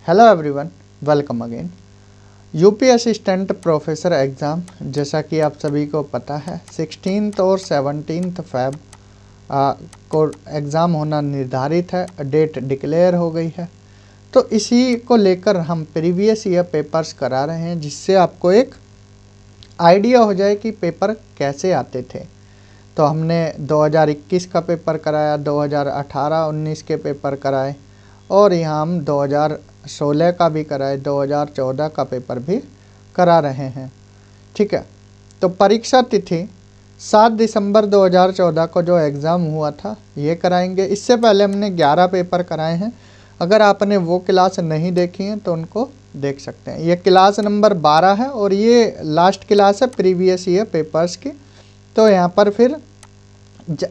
Hello everyone, welcome again. UP assistant professor exam जैसा कि आप सभी को पता है 16 और 17 फेब को एग्ज़ाम होना निर्धारित है। डेट डिक्लेयर हो गई है, तो इसी को लेकर हम प्रीवियस ईयर पेपर्स करा रहे हैं, जिससे आपको एक आइडिया हो जाए कि पेपर कैसे आते थे। तो हमने 2021 का पेपर कराया, 2018-19 के पेपर कराए और यहाँ हम 2016 का भी कराए, 2014 का पेपर भी करा रहे हैं। ठीक है, तो परीक्षा तिथि 7 दिसंबर 2014 को जो एग्ज़ाम हुआ था ये कराएंगे। इससे पहले हमने 11 पेपर कराए हैं। अगर आपने वो क्लास नहीं देखी है तो उनको देख सकते हैं। ये क्लास नंबर 12 है और ये लास्ट क्लास है प्रीवियस ईयर पेपर्स की। तो यहाँ पर फिर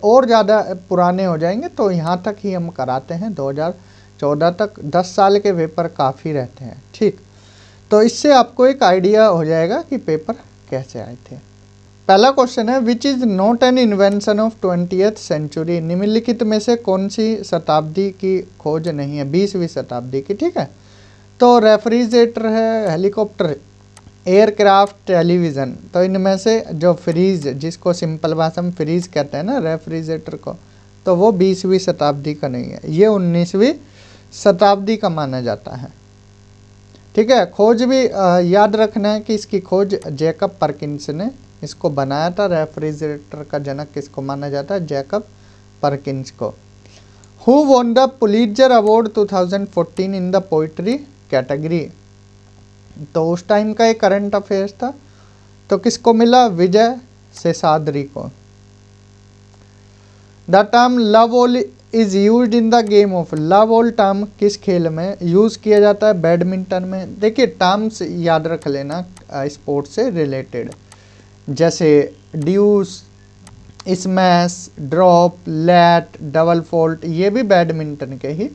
और ज़्यादा पुराने हो जाएंगे, तो यहाँ तक ही हम कराते हैं 2014 तक। 10 साल के पेपर काफ़ी रहते हैं। ठीक, तो इससे आपको एक आइडिया हो जाएगा कि पेपर कैसे आए थे। पहला क्वेश्चन है, which is not an invention of 20th century. निम्नलिखित में से कौन सी शताब्दी की खोज नहीं है, 20वीं शताब्दी की। ठीक है, तो रेफ्रिजरेटर है, हेलीकॉप्टर, एयरक्राफ्ट, टेलीविज़न। तो इनमें से जो फ्रीज, जिसको सिंपल भाषा में फ्रीज कहते हैं ना रेफ्रिजरेटर को, तो वो 20वीं शताब्दी का नहीं है, ये 19वीं शताब्दी का माना जाता है। ठीक है, खोज भी याद रखना है कि इसकी खोज जैकब परकिंस ने इसको बनाया था। रेफ्रिजरेटर का जनक किसको माना जाता है? जैकब परकिंस को। Who won the Pulitzer award 2014 in the poetry category. तो उस टाइम का एक करंट अफेयर्स था, तो किसको मिला? विजय शेषाद्री को। The term love all is used in the game of. Love all term किस खेल में यूज किया जाता है? बैडमिंटन में। देखिए, टर्म्स याद रख लेना स्पोर्ट्स से रिलेटेड, जैसे deuce, smash, drop, let, double fault, ये भी बैडमिंटन के ही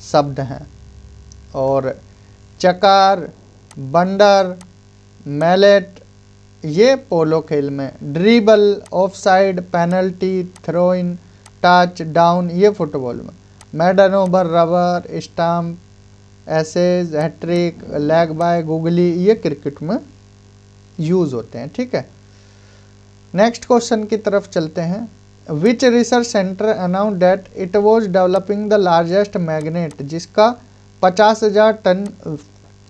शब्द हैं। और चकार, बंडर, मैलेट, ये पोलो खेल में। Dribble, offside, penalty, throw in, touch down, ये फुटबॉल में। Maiden over, rubber stamp, aces, hat-trick, leg bye, googly, ये क्रिकेट में यूज होते हैं। ठीक है, नेक्स्ट क्वेश्चन की तरफ चलते हैं। Which research centre announced that it was developing the largest magnet, जिसका 50,000 टन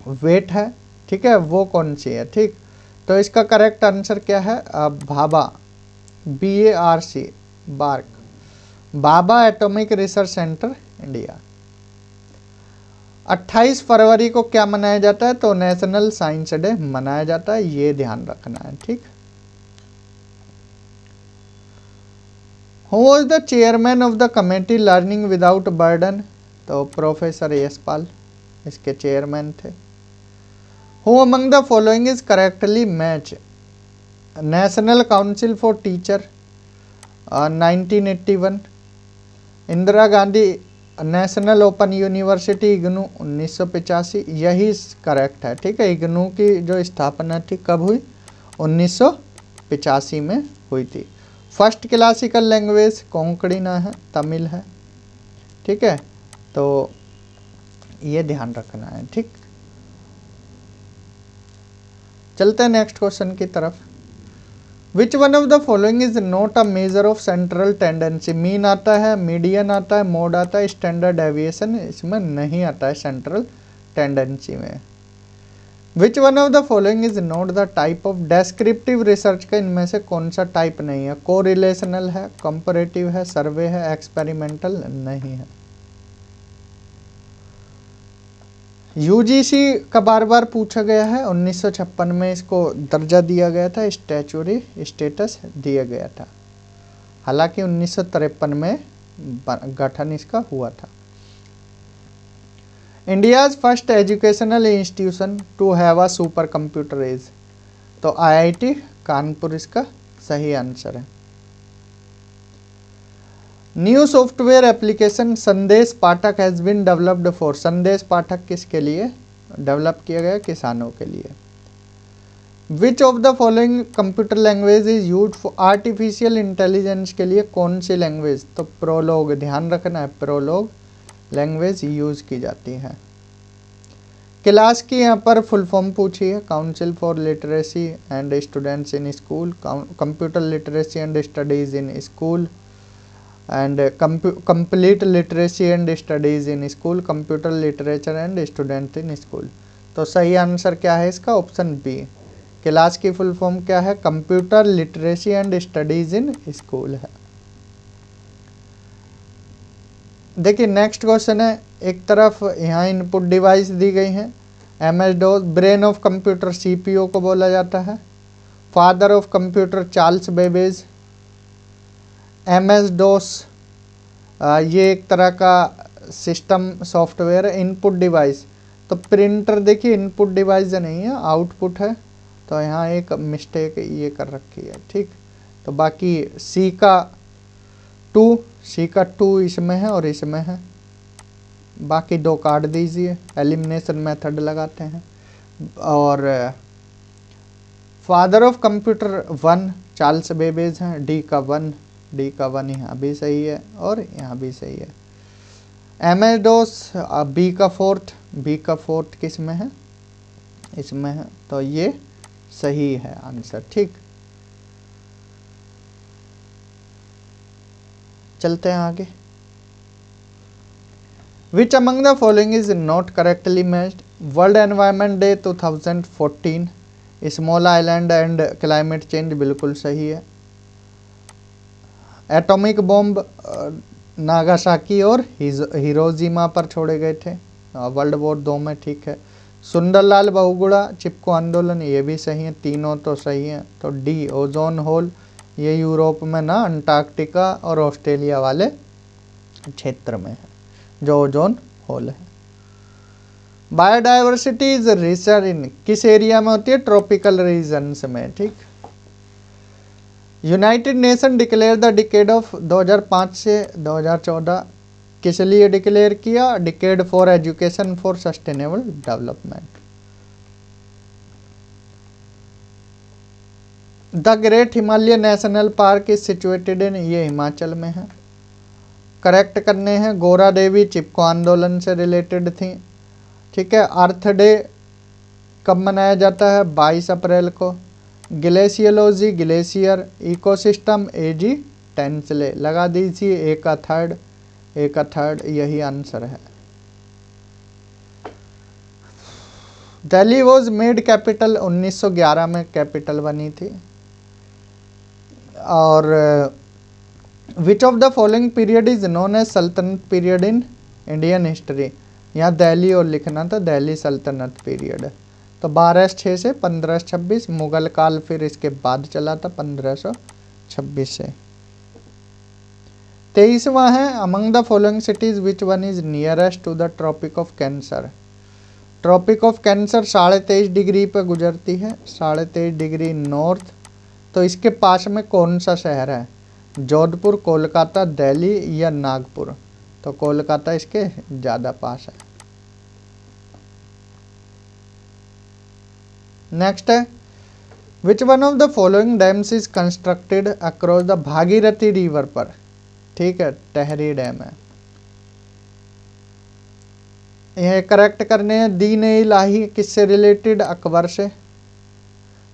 वेट है। ठीक है, वो कौन सी है? ठीक, तो इसका करेक्ट आंसर क्या है? Bhabha, BARC, BARC, Bhabha atomic research centre, India. 28 फरवरी को क्या मनाया जाता है? तो नेशनल साइंस डे मनाया जाता है, ये ध्यान रखना है। ठीक, who was the chairman of the committee learning without burden. तो प्रोफेसर यशपाल इसके चेयरमैन थे। Who among the following is correctly match. National council for teacher 1981। Indira Gandhi national open university IGNOU 1985, यही करेक्ट है। ठीक है, इग्नू की जो स्थापना थी कब हुई? 1985 में हुई थी। फर्स्ट क्लासिकल लैंग्वेज कोंकणी ना है, तमिल है। ठीक है, तो ये ध्यान रखना है। ठीक, चलते हैं नेक्स्ट क्वेश्चन की तरफ। Which one of the following is not a measure of central tendency. Mean आता है, मीडियन आता है, मोड आता है, स्टैंडर्ड डेविएशन इसमें नहीं आता है सेंट्रल टेंडेंसी में। Which one of the following is not the type of descriptive research का इनमें से कौन सा टाइप नहीं है? कोरिलेशनल है, कंपैरेटिव है, सर्वे है, एक्सपेरिमेंटल नहीं है। यूजीसी का बार बार पूछा गया है, 1956 में इसको दर्जा दिया गया था, स्टैचुरी स्टेटस दिया गया था। हालांकि 1953 में गठन इसका हुआ था। India's first educational institution to have a super computer is. तो IIT कानपुर इसका सही आंसर है। New software application Sandesh Pathak has been developed for. Sandesh Pathak किसके लिए डेवलप किया गया? किसानों के लिए। विच of the following computer language is use for artificial intelligence के लिए कौन सी लैंग्वेज? तो प्रोलोग, ध्यान रखना है, प्रोलोग लैंग्वेज यूज की जाती है। क्लास की यहाँ पर फुल फॉर्म पूछी है, council for literacy and students in school, computer literacy and studies in school and complete literacy and studies in school, computer literature and student in school. तो सही आंसर क्या है इसका? Option B. क्लास की full form क्या है? Computer literacy and studies in school है। देखिए नेक्स्ट क्वेश्चन है, एक तरफ यहाँ इनपुट डिवाइस दी गई है, MS DOS brain of computer CPU को बोला जाता है, father of computer Charles Babbage, MS DOS ये एक तरह का सिस्टम सॉफ्टवेयर है। इनपुट डिवाइस तो प्रिंटर देखिए इनपुट डिवाइस नहीं है, आउटपुट है, तो यहाँ एक मिस्टेक ये कर रखी है, ठीक। तो बाकी सी का 2 इसमें है और इसमें है, बाकी 2 काट दीजिए, एलिमिनेशन मेथड लगाते हैं। और father of computer 1 Charles Babbage हैं, डी का 1 यहाँ भी सही है और यहाँ भी सही है। MS DOS बी का फोर्थ किस में है? इसमें है, तो ये सही है आंसर, ठीक। चलते हैं आगे। Which among the following is not correctly matched? World environment day 2014, small island and climate change बिल्कुल सही है। एटॉमिक बॉम्ब नागासाकी और हिरोशिमा पर छोड़े गए थे वर्ल्ड वॉर 2 में, ठीक है। सुंदरलाल बहुगुणा चिपको आंदोलन, ये भी सही है, तीनों तो सही है। तो डी ओजोन होल, ये यूरोप में ना अंटार्कटिका और ऑस्ट्रेलिया वाले क्षेत्र में है जो ओजोन होल है। बायोडाइवर्सिटी इज रिसर इन किस एरिया में होती है? ट्रॉपिकल रीजन्स में, ठीक। United nation declare the decade of 2005 से 2014 किस लिए डिक्लेयर किया? Decade for education for sustainable development. The great Himalaya national park is situated in, ये हिमाचल में है। करेक्ट करने हैं, गोरा देवी चिपको आंदोलन से रिलेटेड थी, ठीक है। अर्थ डे कब मनाया जाता है? 22 अप्रैल को। Glaciology glacier, ecosystem AG Tansley, लगा दीजिए ए का थर्ड, यही आंसर है। दिल्ली वॉज मेड कैपिटल 1911 में कैपिटल बनी थी। और which of the following period is known as सल्तनत पीरियड इन इंडियन हिस्ट्री? यहाँ दिल्ली और लिखना था, दिल्ली सल्तनत पीरियड। तो 1206 से 1526, मुगल काल फिर इसके बाद चला था 1526 से। 23वां है, among the following cities which one is nearest to the tropic of cancer? Tropic of cancer 23.5 degree पर गुजरती है, 23.5 डिग्री नॉर्थ। तो इसके पास में कौन सा शहर है? जोधपुर, कोलकाता, दिल्ली या नागपुर? तो कोलकाता इसके ज़्यादा पास है। नेक्स्ट है, which one of the following dams is constructed across the Bhagirathi river पर? ठीक है, टहरी डैम है। यह करेक्ट करने हैं। दीन ए इलाही किससे रिलेटेड? अकबर से।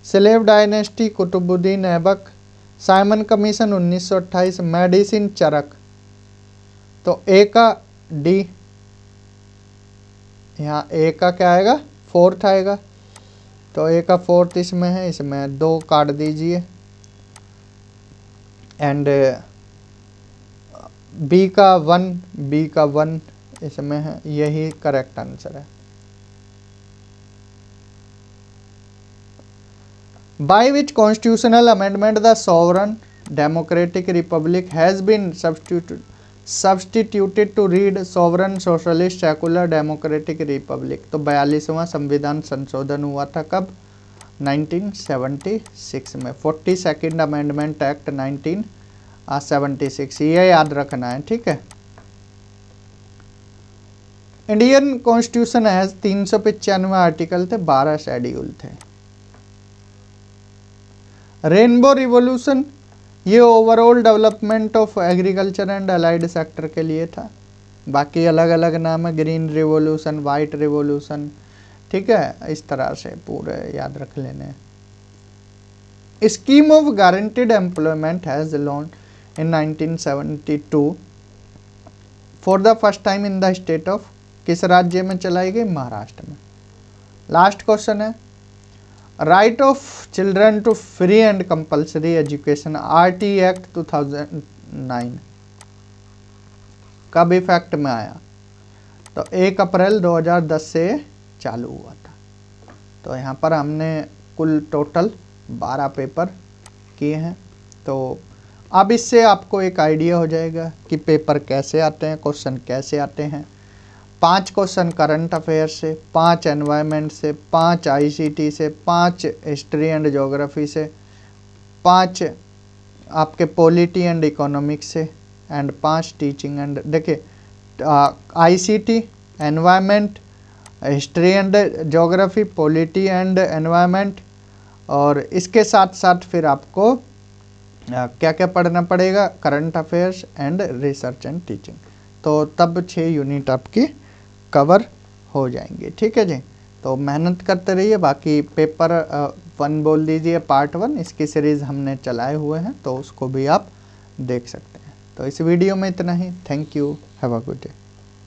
Slave dynasty Qutbuddin Aibak. Simon commission 1928। Medicine Charak. तो ए का डी, यहाँ ए का क्या आएगा? फोर्थ आएगा। तो ए का फोर्थ इसमें है, इसमें 2 काट दीजिए। एंड बी का 1 इसमें है, यही करेक्ट आंसर है। By which constitutional amendment the sovereign democratic republic has been substituted to read sovereign socialist secular democratic republic? तो 42वां संविधान संशोधन हुआ था कब? 1976 में। 42nd अमेंडमेंट एक्ट 1976, ये याद रखना है, ठीक है। इंडियन कॉन्स्टिट्यूशन हैज 395 आर्टिकल थे, 12 शेड्यूल थे। रेनबो रिवॉल्यूशन ये overall development of agriculture and allied sector के लिए था। बाकी अलग अलग नाम है, ग्रीन रिवॉल्यूशन, वाइट रिवॉल्यूशन, ठीक है, इस तरह से पूरे याद रख लेने। Scheme of guaranteed employment has launch in 1972 for the first time in the state of, किस राज्य में चलाई गई? महाराष्ट्र में। लास्ट क्वेश्चन है, right of children to free and compulsory education RT act 2009 कब इफेक्ट में आया? तो 1 अप्रैल 2010 से चालू हुआ था। तो यहाँ पर हमने कुल टोटल 12 पेपर किए हैं। तो अब इससे आपको एक आइडिया हो जाएगा कि पेपर कैसे आते हैं, क्वेश्चन कैसे आते हैं। 5 क्वेश्चन करंट अफेयर से, 5 एनवायरनमेंट से, 5 आईसीटी से, 5 हिस्ट्री एंड ज्योग्राफी से, 5 आपके पॉलिटी एंड इकोनॉमिक्स से, एंड 5 टीचिंग एंड, देखिए ICT, environment, history and geography, polity and environment, और इसके साथ साथ फिर आपको क्या क्या पढ़ना पड़ेगा? Current affairs and research and teaching. तो तब 6 यूनिट आपकी कवर हो जाएंगे। ठीक है जी, तो मेहनत करते रहिए। बाकी पेपर 1 बोल दीजिए, पार्ट 1 इसकी सीरीज़ हमने चलाए हुए हैं, तो उसको भी आप देख सकते हैं। तो इस वीडियो में इतना ही। Thank you, have a good day.